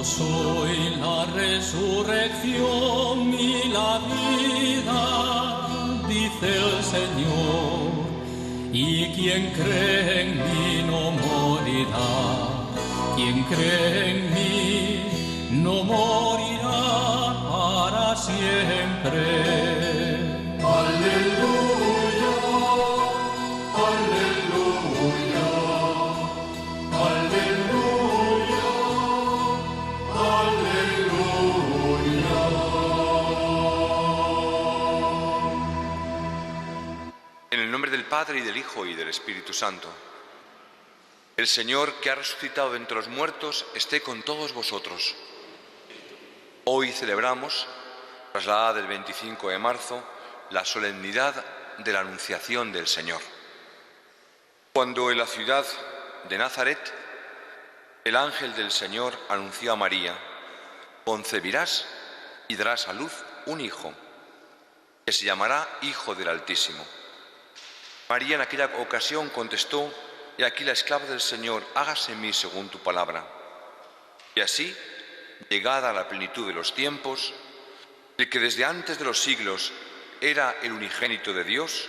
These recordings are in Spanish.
soy la resurrección y la vida, dice el Señor, y quien cree en mí no morirá. Quien cree en mí no morirá para siempre. Aleluya, aleluya, aleluya, aleluya. En el nombre del Padre, y del Hijo, y del Espíritu Santo. El Señor, que ha resucitado de entre los muertos, esté con todos vosotros. Hoy celebramos, trasladada del 25 de marzo, la solemnidad de la Anunciación del Señor. Cuando en la ciudad de Nazaret, el ángel del Señor anunció a María: concebirás y darás a luz un hijo, que se llamará Hijo del Altísimo. María en aquella ocasión contestó: «He aquí la esclava del Señor, hágase en mí según tu palabra». Y así, llegada a la plenitud de los tiempos, el que desde antes de los siglos era el unigénito de Dios,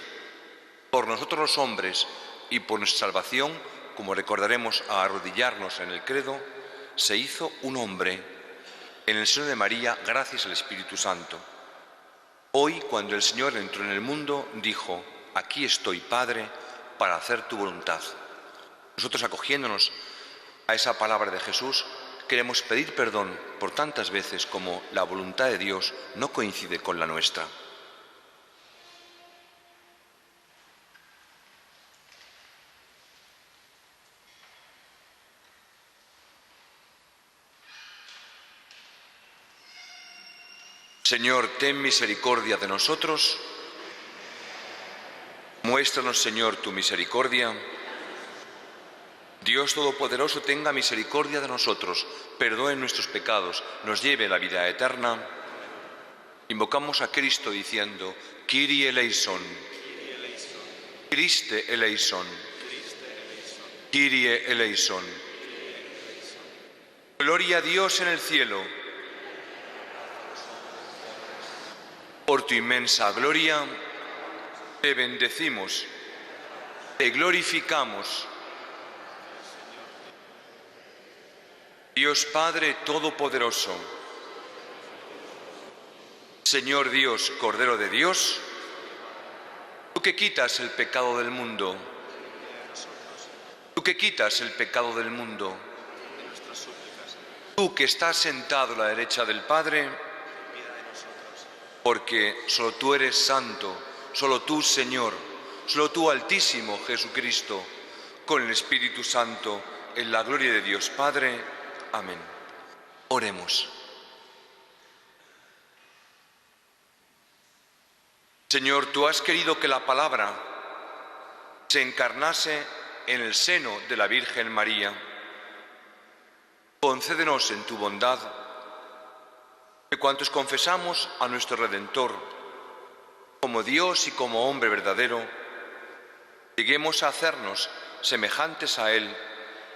por nosotros los hombres y por nuestra salvación, como recordaremos a arrodillarnos en el credo, se hizo un hombre en el seno de María gracias al Espíritu Santo. Hoy, cuando el Señor entró en el mundo, dijo: «Aquí estoy, Padre, para hacer tu voluntad». Nosotros, acogiéndonos a esa palabra de Jesús, queremos pedir perdón por tantas veces como la voluntad de Dios no coincide con la nuestra. Señor, ten misericordia de nosotros. Muéstranos, Señor, tu misericordia. Dios Todopoderoso, tenga misericordia de nosotros, perdone nuestros pecados, nos lleve a la vida eterna. Invocamos a Cristo diciendo: Kyrie eleison, Christe eleison, Kyrie eleison. Gloria a Dios en el cielo. Por tu inmensa gloria, te bendecimos, te glorificamos. Dios Padre Todopoderoso, Señor Dios, Cordero de Dios, tú que quitas el pecado del mundo, tú que quitas el pecado del mundo, tú que estás sentado a la derecha del Padre, porque solo tú eres santo, solo tú, Señor, solo tú, Altísimo Jesucristo, con el Espíritu Santo, en la gloria de Dios Padre. Amén. Oremos. Señor, tú has querido que la palabra se encarnase en el seno de la Virgen María. Concédenos en tu bondad que cuantos confesamos a nuestro Redentor como Dios y como hombre verdadero, lleguemos a hacernos semejantes a Él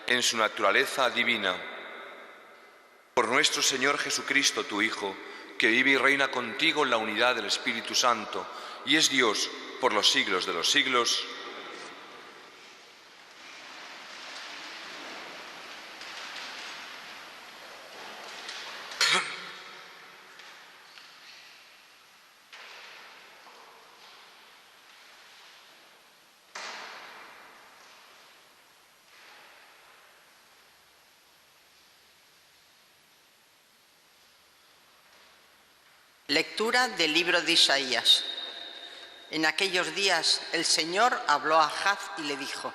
en su naturaleza divina. Por nuestro Señor Jesucristo, tu Hijo, que vive y reina contigo en la unidad del Espíritu Santo, y es Dios por los siglos de los siglos. Lectura del libro de Isaías. En aquellos días el Señor habló a Ahaz y le dijo: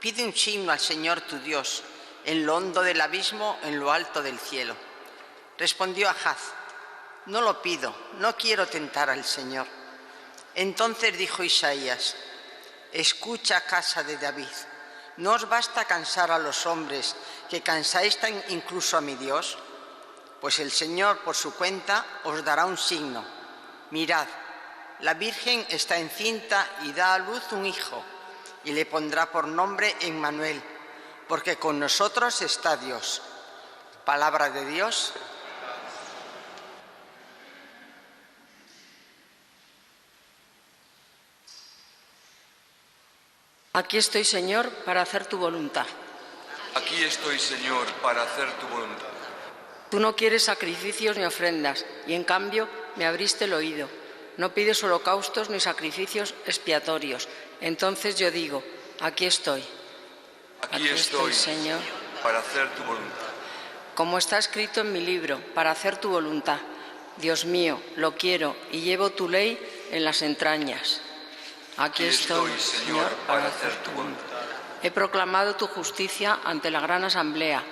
pide un signo al Señor tu Dios, en lo hondo del abismo, en lo alto del cielo. Respondió Ahaz: no lo pido, no quiero tentar al Señor. Entonces dijo Isaías: escucha, casa de David, ¿no os basta cansar a los hombres, que cansáis tan incluso a mi Dios? Pues el Señor, por su cuenta, os dará un signo. Mirad, la Virgen está encinta y da a luz un hijo, y le pondrá por nombre Emmanuel, porque con nosotros está Dios. Palabra de Dios. Aquí estoy, Señor, para hacer tu voluntad. Aquí estoy, Señor, para hacer tu voluntad. Tú no quieres sacrificios ni ofrendas, y en cambio me abriste el oído. No pides holocaustos ni sacrificios expiatorios. Entonces yo digo, aquí estoy. Aquí estoy, Señor, para hacer tu voluntad. como está escrito en mi libro, para hacer tu voluntad. Dios mío, lo quiero y llevo tu ley en las entrañas. Aquí estoy, Señor, para hacer tu voluntad. He proclamado tu justicia ante la gran asamblea.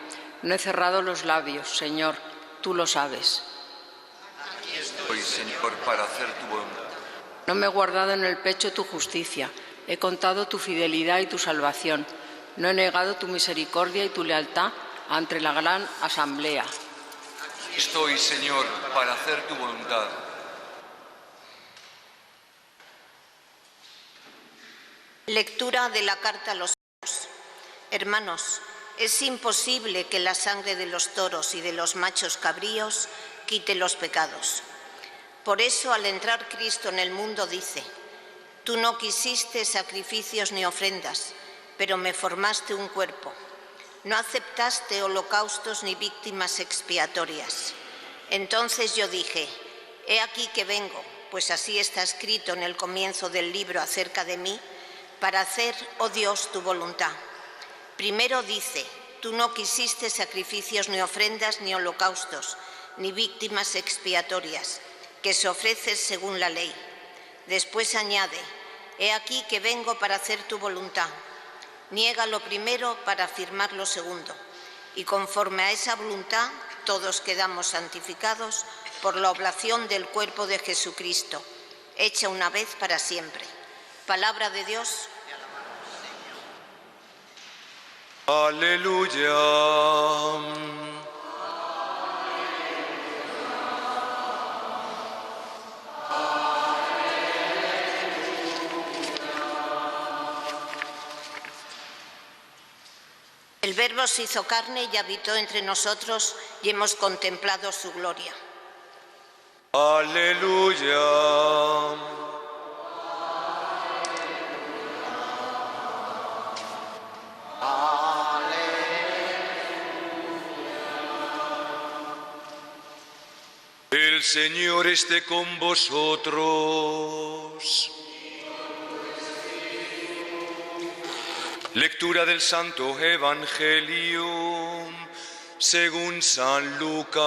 No he cerrado los labios, Señor, tú lo sabes. Aquí estoy, Señor, para hacer tu voluntad. No me he guardado en el pecho tu justicia. He contado tu fidelidad y tu salvación. No he negado tu misericordia y tu lealtad ante la gran asamblea. Aquí estoy, Señor, para hacer tu voluntad. Lectura de la carta a los Hebreos. Hermanos, es imposible que la sangre de los toros y de los machos cabríos quite los pecados. Por eso, al entrar Cristo en el mundo, dice: tú no quisiste sacrificios ni ofrendas, pero me formaste un cuerpo. No aceptaste holocaustos ni víctimas expiatorias. Entonces yo dije: he aquí que vengo, pues así está escrito en el comienzo del libro acerca de mí, para hacer, oh Dios, tu voluntad. Primero dice: tú no quisiste sacrificios ni ofrendas ni holocaustos, ni víctimas expiatorias, que se ofrecen según la ley. Después añade: he aquí que vengo para hacer tu voluntad. Niega lo primero para afirmar lo segundo, y conforme a esa voluntad todos quedamos santificados por la oblación del cuerpo de Jesucristo, hecha una vez para siempre. Palabra de Dios. Aleluya. El Verbo se hizo carne y habitó entre nosotros, y hemos contemplado su gloria. Aleluya. El Señor esté con vosotros. Lectura del Santo Evangelio según San Lucas.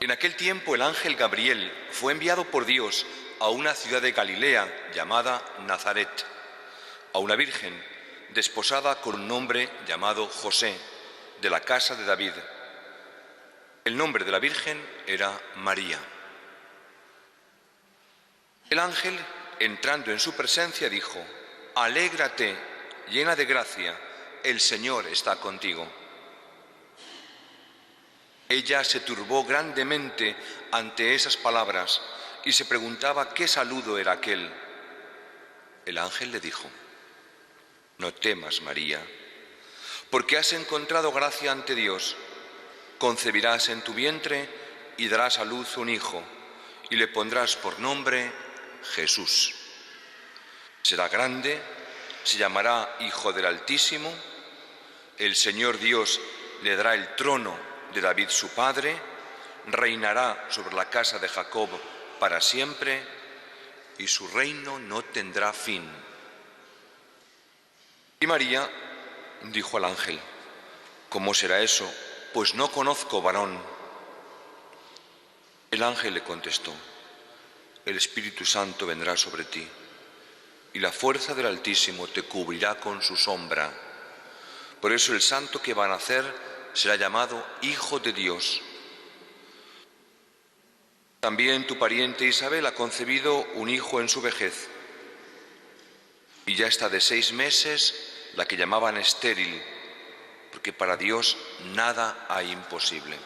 En aquel tiempo el ángel Gabriel fue enviado por Dios a una ciudad de Galilea llamada Nazaret, a una virgen desposada con un hombre llamado José, de la casa de David. El nombre de la virgen era María. El ángel, entrando en su presencia, dijo: alégrate, llena de gracia, el Señor está contigo. Ella se turbó grandemente ante esas palabras y se preguntaba qué saludo era aquel. El ángel le dijo: no temas, María, porque has encontrado gracia ante Dios. Concebirás en tu vientre y darás a luz un hijo, y le pondrás por nombre Jesús. Será grande, se llamará Hijo del Altísimo. El Señor Dios le dará el trono de David su padre, reinará sobre la casa de Jacob para siempre, y su reino no tendrá fin. Y María dijo al ángel: ¿cómo será eso? Pues no conozco varón. El ángel le contestó: el Espíritu Santo vendrá sobre ti, y la fuerza del Altísimo te cubrirá con su sombra. Por eso el santo que va a nacer será llamado Hijo de Dios. También tu pariente Isabel ha concebido un hijo en su vejez, y ya está de 6 meses la que llamaban estéril, porque para Dios nada hay imposible.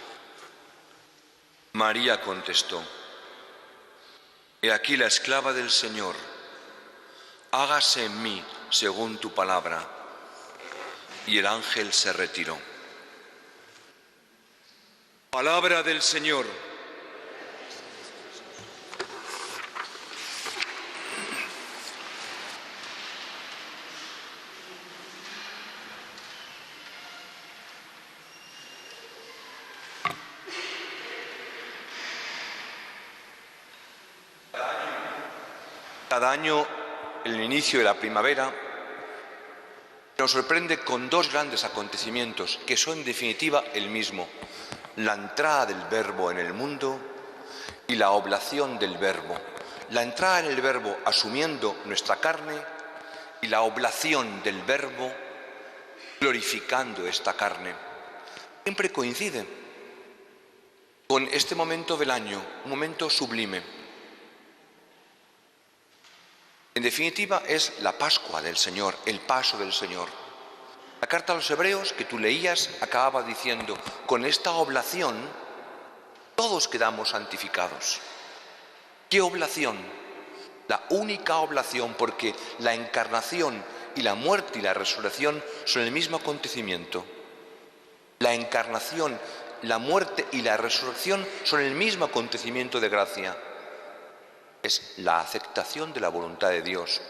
María contestó: he aquí la esclava del Señor, hágase en mí según tu palabra. Y el ángel se retiró. Palabra del Señor. Cada año, en el inicio de la primavera, nos sorprende con dos grandes acontecimientos que son en definitiva el mismo: la entrada del Verbo en el mundo y la oblación del Verbo. La entrada en el Verbo asumiendo nuestra carne y la oblación del Verbo glorificando esta carne. Siempre coincide con este momento del año, un momento sublime. En definitiva, es la Pascua del Señor, el paso del Señor. La carta a los Hebreos que tú leías acababa diciendo: con esta oblación todos quedamos santificados. ¿Qué oblación? La única oblación, porque la encarnación y la muerte y la resurrección son el mismo acontecimiento. La encarnación, la muerte y la resurrección son el mismo acontecimiento de gracia. Es la aceptación de la voluntad de Dios.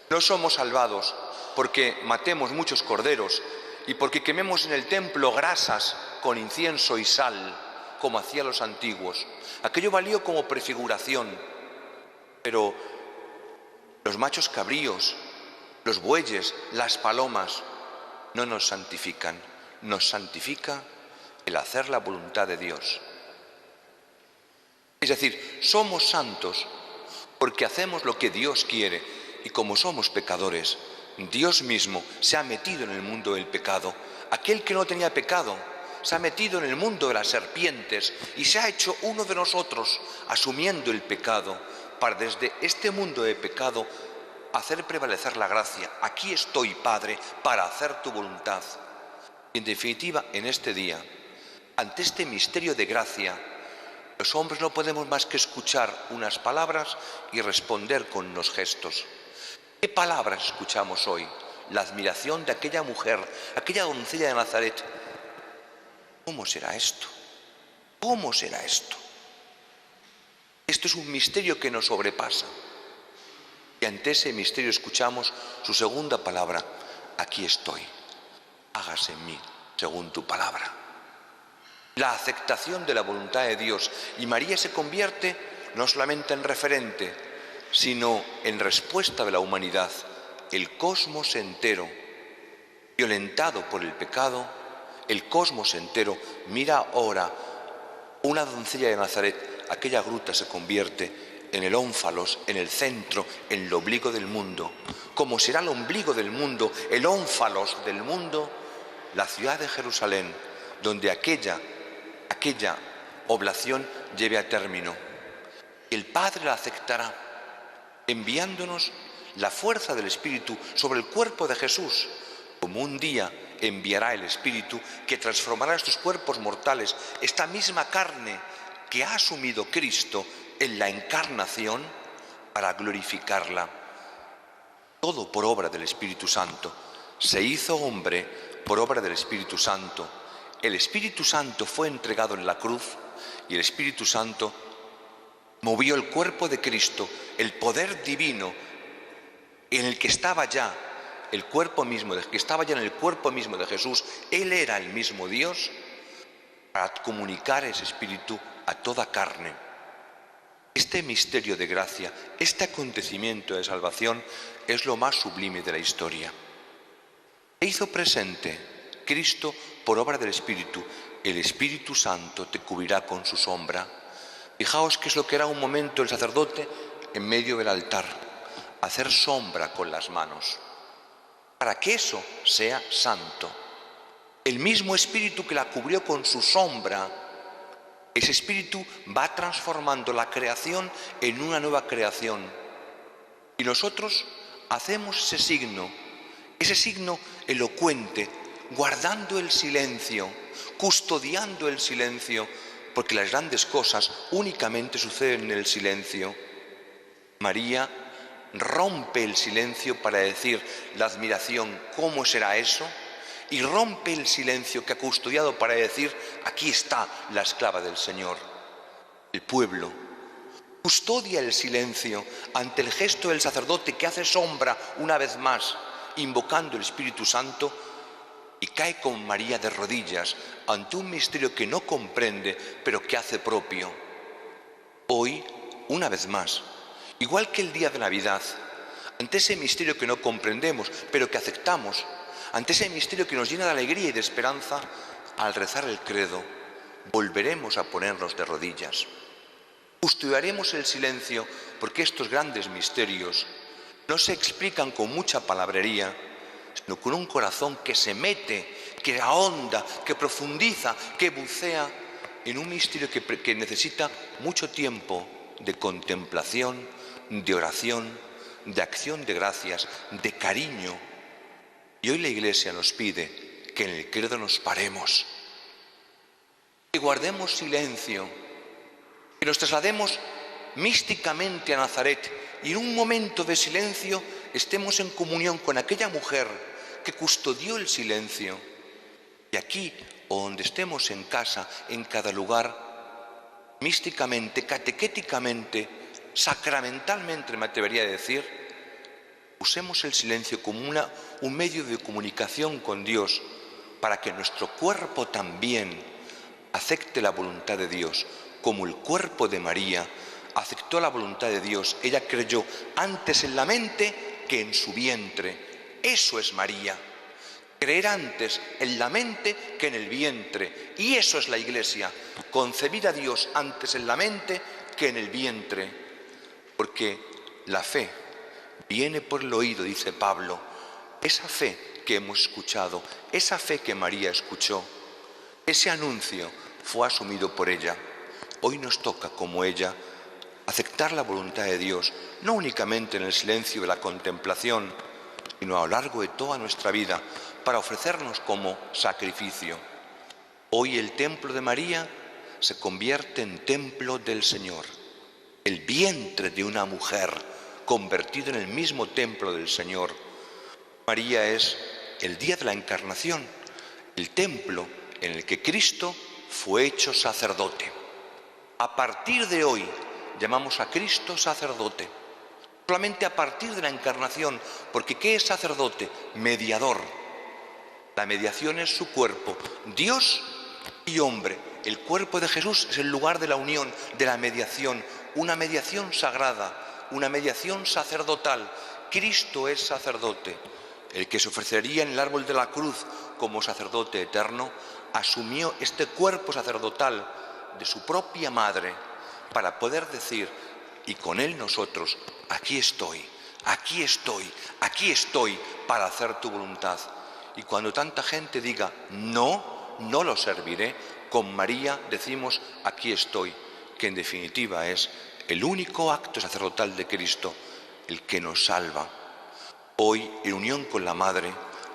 No somos salvados porque matemos muchos corderos y porque quememos en el templo grasas con incienso y sal, como hacían los antiguos. Aquello valió como prefiguración, pero los machos cabríos, los bueyes, las palomas no nos santifican. Nos santifica el hacer la voluntad de Dios. Es decir, somos santos porque hacemos lo que Dios quiere, y como somos pecadores, Dios mismo se ha metido en el mundo del pecado. Aquel que no tenía pecado se ha metido en el mundo de las serpientes y se ha hecho uno de nosotros, asumiendo el pecado, para desde este mundo de pecado hacer prevalecer la gracia. Aquí estoy, Padre, para hacer tu voluntad. Y en definitiva, en este día, ante este misterio de gracia, los hombres no podemos más que escuchar unas palabras y responder con unos gestos. ¿Qué palabras escuchamos hoy? La admiración de aquella mujer, aquella doncella de Nazaret. ¿Cómo será esto? ¿Cómo será esto? Esto es un misterio que nos sobrepasa. Y ante ese misterio escuchamos su segunda palabra: aquí estoy, hágase en mí según tu palabra. La aceptación de la voluntad de Dios, y María se convierte no solamente en referente, sino en respuesta de la humanidad. El cosmos entero, violentado por el pecado, el cosmos entero mira ahora una doncella de Nazaret. Aquella gruta se convierte en el ónfalos, en el centro, en el ombligo del mundo. Como será el ombligo del mundo, el ónfalos del mundo, la ciudad de Jerusalén, donde aquella oblación lleve a término. El Padre la aceptará, enviándonos la fuerza del Espíritu sobre el cuerpo de Jesús, como un día enviará el Espíritu que transformará estos cuerpos mortales, esta misma carne que ha asumido Cristo en la encarnación, para glorificarla. Todo por obra del Espíritu Santo. Se hizo hombre por obra del Espíritu Santo. El Espíritu Santo fue entregado en la cruz y el Espíritu Santo movió el cuerpo de Cristo, el poder divino en el que estaba ya el cuerpo mismo, que estaba ya en el cuerpo mismo de Jesús. Él era el mismo Dios, para comunicar ese Espíritu a toda carne. Este misterio de gracia, este acontecimiento de salvación, es lo más sublime de la historia. Se hizo presente Cristo por obra del Espíritu. El Espíritu Santo te cubrirá con su sombra. Fijaos qué es lo que era un momento el sacerdote en medio del altar: hacer sombra con las manos, para que eso sea santo. El mismo Espíritu que la cubrió con su sombra, ese Espíritu va transformando la creación en una nueva creación. Y nosotros hacemos ese signo elocuente, guardando el silencio, custodiando el silencio, porque las grandes cosas únicamente suceden en el silencio. María rompe el silencio para decir la admiración, ¿cómo será eso? Y rompe el silencio que ha custodiado para decir, aquí está la esclava del Señor. El pueblo custodia el silencio ante el gesto del sacerdote que hace sombra una vez más, invocando el Espíritu Santo, y cae con María de rodillas ante un misterio que no comprende, pero que hace propio. Hoy, una vez más, igual que el día de Navidad, ante ese misterio que no comprendemos, pero que aceptamos, ante ese misterio que nos llena de alegría y de esperanza, al rezar el credo, volveremos a ponernos de rodillas. Custodiaremos el silencio porque estos grandes misterios no se explican con mucha palabrería, sino con un corazón que se mete, que ahonda, que profundiza, que bucea en un misterio que necesita mucho tiempo de contemplación, de oración, de acción de gracias, de cariño. Y hoy la Iglesia nos pide que en el credo nos paremos, que guardemos silencio, que nos traslademos místicamente a Nazaret y en un momento de silencio estemos en comunión con aquella mujer que custodió el silencio. Y aquí, o donde estemos en casa, en cada lugar, místicamente, catequéticamente, sacramentalmente, me atrevería a decir, usemos el silencio como un medio de comunicación con Dios para que nuestro cuerpo también acepte la voluntad de Dios, como el cuerpo de María aceptó la voluntad de Dios. Ella creyó antes en la mente que en su vientre. Eso es María. Creer antes en la mente que en el vientre. Y eso es la Iglesia. Concebir a Dios antes en la mente que en el vientre. Porque la fe viene por el oído, dice Pablo. Esa fe que hemos escuchado, esa fe que María escuchó, ese anuncio fue asumido por ella. Hoy nos toca, como ella, aceptar la voluntad de Dios, no únicamente en el silencio de la contemplación, sino a lo largo de toda nuestra vida, para ofrecernos como sacrificio. Hoy el templo de María se convierte en templo del Señor. El vientre de una mujer convertido en el mismo templo del Señor. María es el día de la Encarnación, el templo en el que Cristo fue hecho sacerdote. A partir de hoy llamamos a Cristo sacerdote. Solamente a partir de la Encarnación, porque ¿qué es sacerdote? Mediador. La mediación es su cuerpo, Dios y hombre. El cuerpo de Jesús es el lugar de la unión, de la mediación, una mediación sagrada, una mediación sacerdotal. Cristo es sacerdote. El que se ofrecería en el árbol de la cruz como sacerdote eterno, asumió este cuerpo sacerdotal de su propia madre para poder decir, y con él nosotros, aquí estoy, aquí estoy, aquí estoy para hacer tu voluntad. Y cuando tanta gente diga, no, no lo serviré, con María decimos, aquí estoy, que en definitiva es el único acto sacerdotal de Cristo, el que nos salva. Hoy, en unión con la Madre,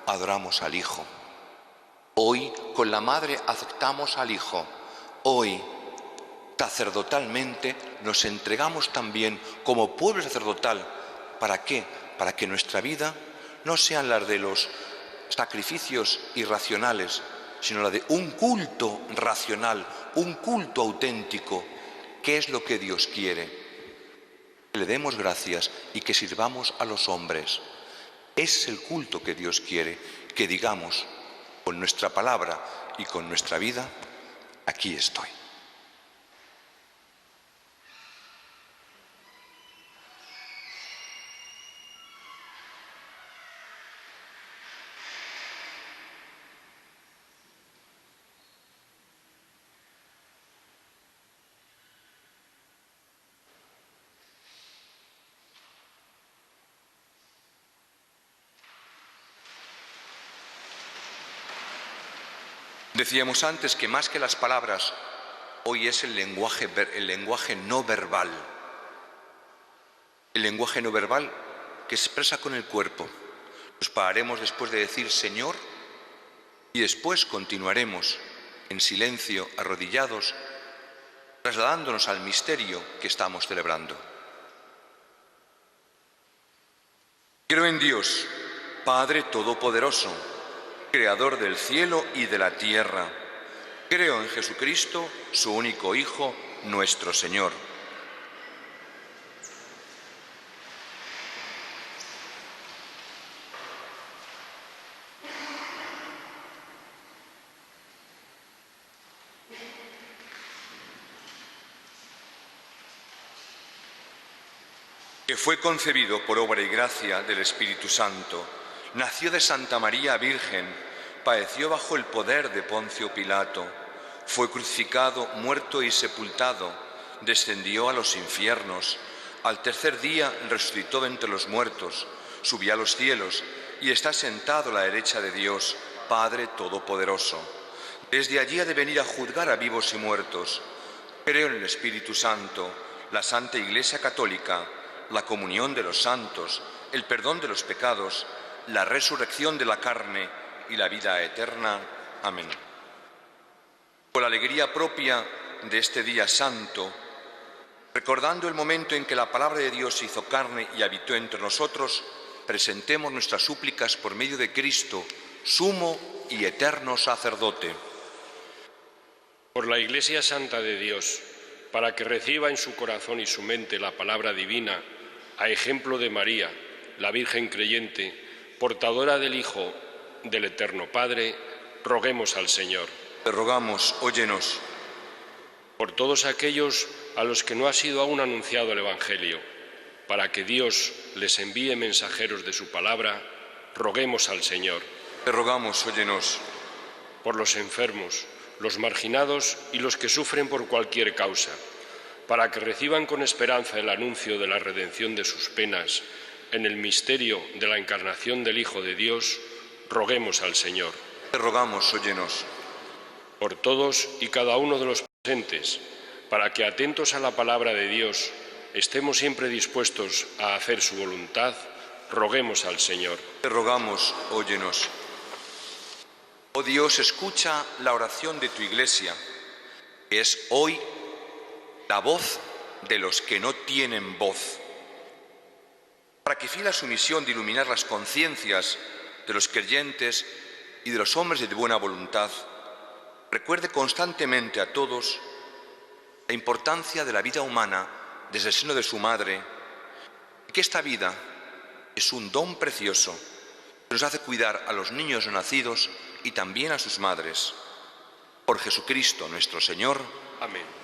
adoramos al Hijo. Hoy, con la Madre, aceptamos al Hijo. Hoy, sacerdotalmente, nos entregamos también como pueblo sacerdotal. ¿Para qué? Para que nuestra vida no sean las de los sacrificios irracionales, sino la de un culto racional, un culto auténtico. ¿Qué es lo que Dios quiere? Que le demos gracias y que sirvamos a los hombres. Es el culto que Dios quiere, que digamos con nuestra palabra y con nuestra vida, aquí estoy. Decíamos antes que más que las palabras, hoy es el lenguaje no verbal. El lenguaje no verbal que se expresa con el cuerpo. Nos pararemos después de decir Señor y después continuaremos en silencio, arrodillados, trasladándonos al misterio que estamos celebrando. Creo en Dios, Padre Todopoderoso, Creador del cielo y de la tierra. Creo en Jesucristo, su único Hijo, nuestro Señor, que fue concebido por obra y gracia del Espíritu Santo, nació de Santa María Virgen, padeció bajo el poder de Poncio Pilato, fue crucificado, muerto y sepultado, descendió a los infiernos, al tercer día resucitó de entre los muertos, subió a los cielos y está sentado a la derecha de Dios, Padre Todopoderoso. Desde allí ha de venir a juzgar a vivos y muertos. Creo en el Espíritu Santo, la Santa Iglesia Católica, la comunión de los santos, el perdón de los pecados, la resurrección de la carne y la vida eterna. Amén. Con la alegría propia de este día santo, recordando el momento en que la palabra de Dios se hizo carne y habitó entre nosotros, presentemos nuestras súplicas por medio de Cristo, sumo y eterno sacerdote. Por la Iglesia Santa de Dios, para que reciba en su corazón y su mente la palabra divina, a ejemplo de María, la Virgen creyente, portadora del Hijo del Eterno Padre, roguemos al Señor. Te rogamos, óyenos. Por todos aquellos a los que no ha sido aún anunciado el Evangelio, para que Dios les envíe mensajeros de su palabra, roguemos al Señor. Te rogamos, óyenos. Por los enfermos, los marginados y los que sufren por cualquier causa, para que reciban con esperanza el anuncio de la redención de sus penas en el misterio de la encarnación del Hijo de Dios, roguemos al Señor. Te rogamos, óyenos. Por todos y cada uno de los presentes, para que atentos a la palabra de Dios, estemos siempre dispuestos a hacer su voluntad, roguemos al Señor. Te rogamos, óyenos. Oh Dios, escucha la oración de tu Iglesia, que es hoy la voz de los que no tienen voz, para que fiel a su misión de iluminar las conciencias de los creyentes y de los hombres de buena voluntad, recuerde constantemente a todos la importancia de la vida humana desde el seno de su madre, y que esta vida es un don precioso que nos hace cuidar a los niños no nacidos y también a sus madres. Por Jesucristo nuestro Señor. Amén.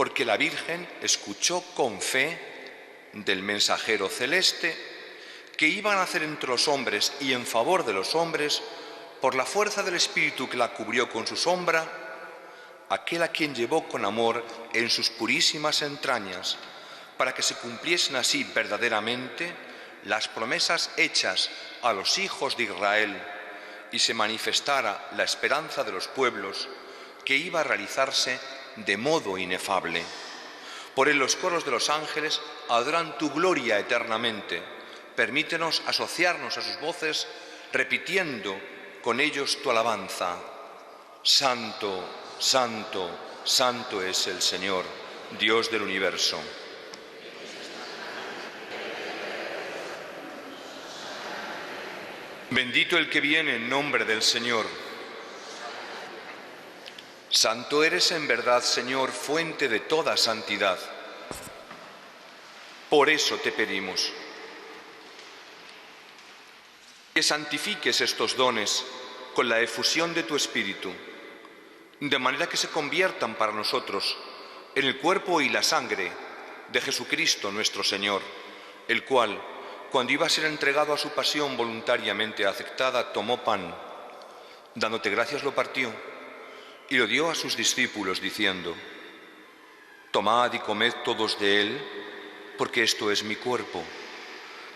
porque la Virgen escuchó con fe del mensajero celeste que iba a nacer entre los hombres y en favor de los hombres, por la fuerza del Espíritu que la cubrió con su sombra, aquel a quien llevó con amor en sus purísimas entrañas, para que se cumpliesen así verdaderamente las promesas hechas a los hijos de Israel y se manifestara la esperanza de los pueblos que iba a realizarse de modo inefable. Por él los coros de los ángeles adoran tu gloria eternamente. Permítenos asociarnos a sus voces repitiendo con ellos tu alabanza. Santo, santo, santo es el Señor, Dios del universo. Bendito el que viene en nombre del Señor. Santo eres en verdad, Señor, fuente de toda santidad. Por eso te pedimos que santifiques estos dones con la efusión de tu Espíritu, de manera que se conviertan para nosotros en el cuerpo y la sangre de Jesucristo nuestro Señor, el cual, cuando iba a ser entregado a su pasión voluntariamente aceptada, tomó pan, dándote gracias lo partió y lo dio a sus discípulos diciendo: tomad y comed todos de él, porque esto es mi cuerpo,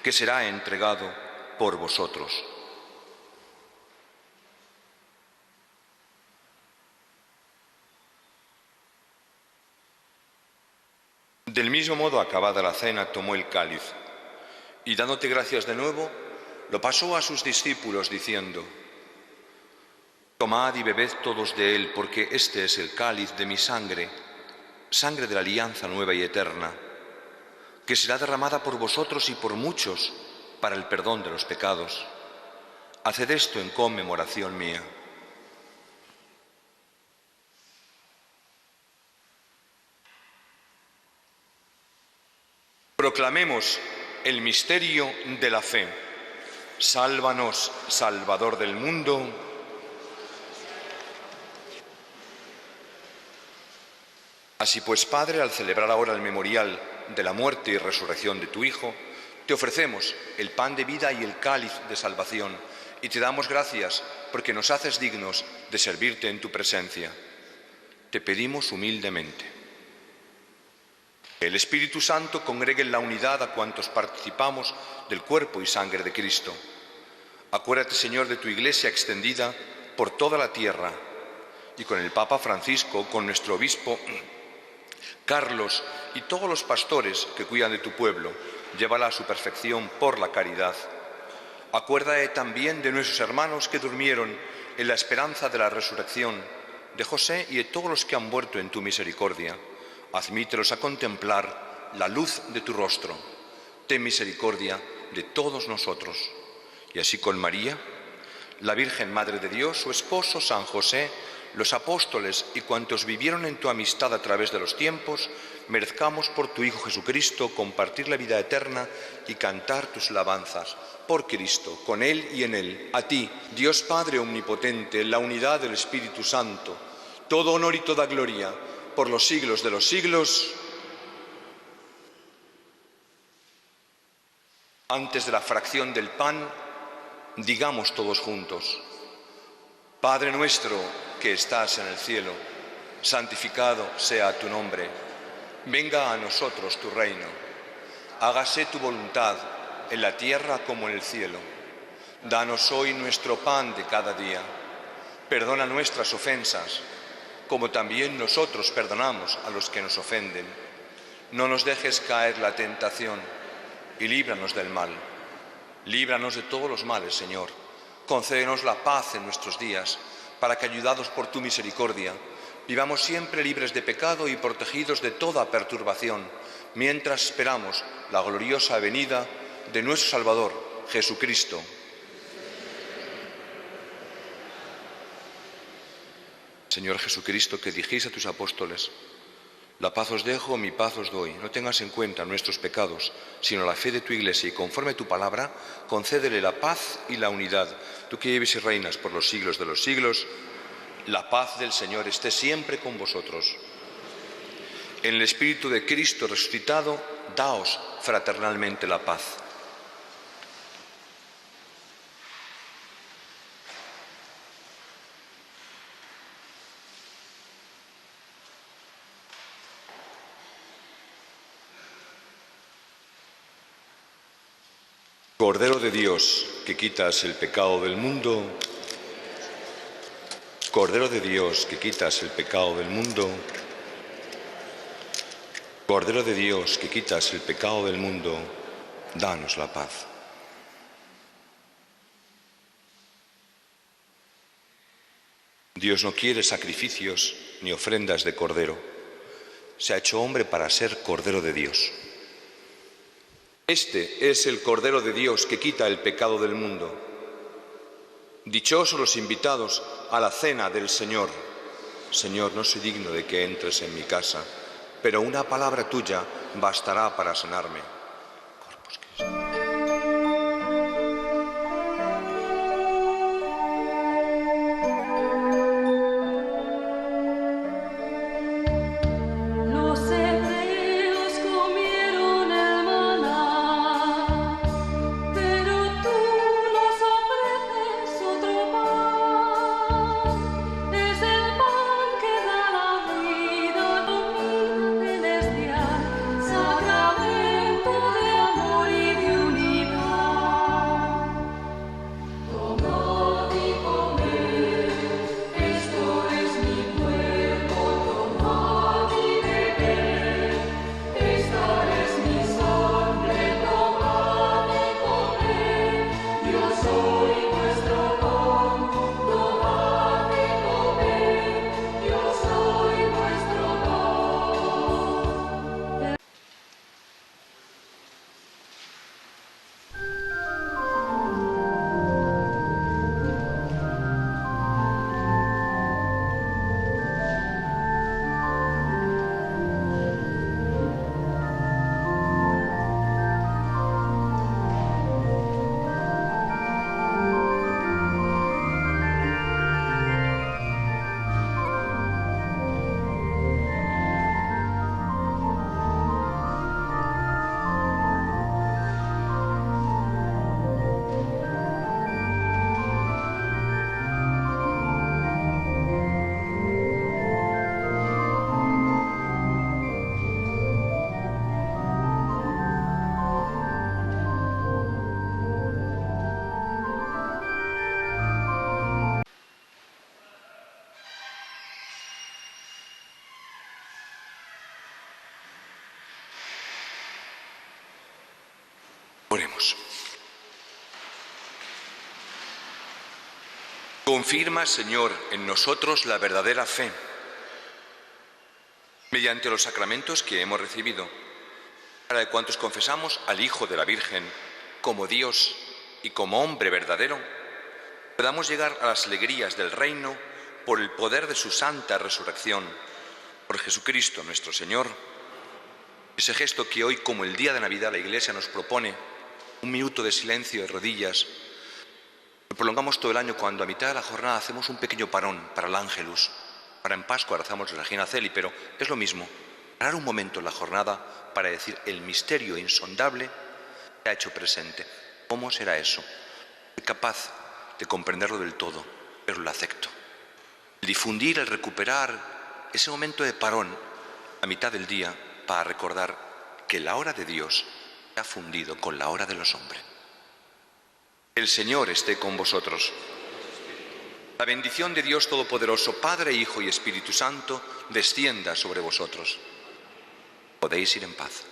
que será entregado por vosotros. Del mismo modo, acabada la cena, tomó el cáliz y dándote gracias de nuevo, lo pasó a sus discípulos diciendo: tomad y bebed todos de él, porque este es el cáliz de mi sangre, sangre de la alianza nueva y eterna, que será derramada por vosotros y por muchos para el perdón de los pecados. Haced esto en conmemoración mía. Proclamemos el misterio de la fe. Sálvanos, Salvador del mundo. Así pues, Padre, al celebrar ahora el memorial de la muerte y resurrección de tu Hijo, te ofrecemos el pan de vida y el cáliz de salvación, y te damos gracias porque nos haces dignos de servirte en tu presencia. Te pedimos humildemente. El Espíritu Santo congregue en la unidad a cuantos participamos del cuerpo y sangre de Cristo. Acuérdate, Señor, de tu Iglesia extendida por toda la tierra, y con el Papa Francisco, con nuestro obispo Carlos y todos los pastores que cuidan de tu pueblo, llévala a su perfección por la caridad. Acuérdate también de nuestros hermanos que durmieron en la esperanza de la resurrección, de José y de todos los que han muerto en tu misericordia. Admítelos a contemplar la luz de tu rostro. Ten misericordia de todos nosotros. Y así con María, la Virgen Madre de Dios, su esposo San José, los apóstoles y cuantos vivieron en tu amistad a través de los tiempos, merezcamos por tu Hijo Jesucristo compartir la vida eterna y cantar tus alabanzas. Por Cristo, con Él y en Él, a ti, Dios Padre omnipotente, en la unidad del Espíritu Santo, todo honor y toda gloria, por los siglos de los siglos. Antes de la fracción del pan, digamos todos juntos: Padre nuestro que estás en el cielo, santificado sea tu nombre. Venga a nosotros tu reino. Hágase tu voluntad en la tierra como en el cielo. Danos hoy nuestro pan de cada día. Perdona nuestras ofensas, como también nosotros perdonamos a los que nos ofenden. No nos dejes caer la tentación y líbranos del mal. Líbranos de todos los males, Señor. Concédenos la paz en nuestros días, para que, ayudados por tu misericordia, vivamos siempre libres de pecado y protegidos de toda perturbación, mientras esperamos la gloriosa venida de nuestro Salvador, Jesucristo. Señor Jesucristo, que dijiste a tus apóstoles: la paz os dejo, mi paz os doy. No tengas en cuenta nuestros pecados, sino la fe de tu Iglesia, y conforme a tu palabra, concédele la paz y la unidad. Tú que vives y reinas por los siglos de los siglos, la paz del Señor esté siempre con vosotros. En el Espíritu de Cristo resucitado, daos fraternalmente la paz. Cordero de Dios, que quitas el pecado del mundo, Cordero de Dios, que quitas el pecado del mundo, Cordero de Dios, que quitas el pecado del mundo, danos la paz. Dios no quiere sacrificios ni ofrendas de cordero. Se ha hecho hombre para ser Cordero de Dios. Este es el Cordero de Dios que quita el pecado del mundo. Dichosos los invitados a la cena del Señor. Señor, no soy digno de que entres en mi casa, pero una palabra tuya bastará para sanarme. Oremos. Confirma, Señor, en nosotros la verdadera fe, mediante los sacramentos que hemos recibido, para que cuantos confesamos al Hijo de la Virgen como Dios y como hombre verdadero, podamos llegar a las alegrías del reino por el poder de su santa resurrección, por Jesucristo nuestro Señor. Ese gesto que hoy, como el día de Navidad, la Iglesia nos propone, un minuto de silencio de rodillas, lo prolongamos todo el año cuando a mitad de la jornada hacemos un pequeño parón para el Ángelus. Ahora en Pascua rezamos la Regina Coeli, pero es lo mismo, parar un momento en la jornada para decir el misterio insondable se ha hecho presente. ¿Cómo será eso? Soy capaz de comprenderlo del todo, pero lo acepto. El difundir, el recuperar ese momento de parón a mitad del día para recordar que la hora de Dios se ha fundido con la hora de los hombres. El Señor esté con vosotros. La bendición de Dios Todopoderoso, Padre, Hijo y Espíritu Santo, descienda sobre vosotros. Podéis ir en paz.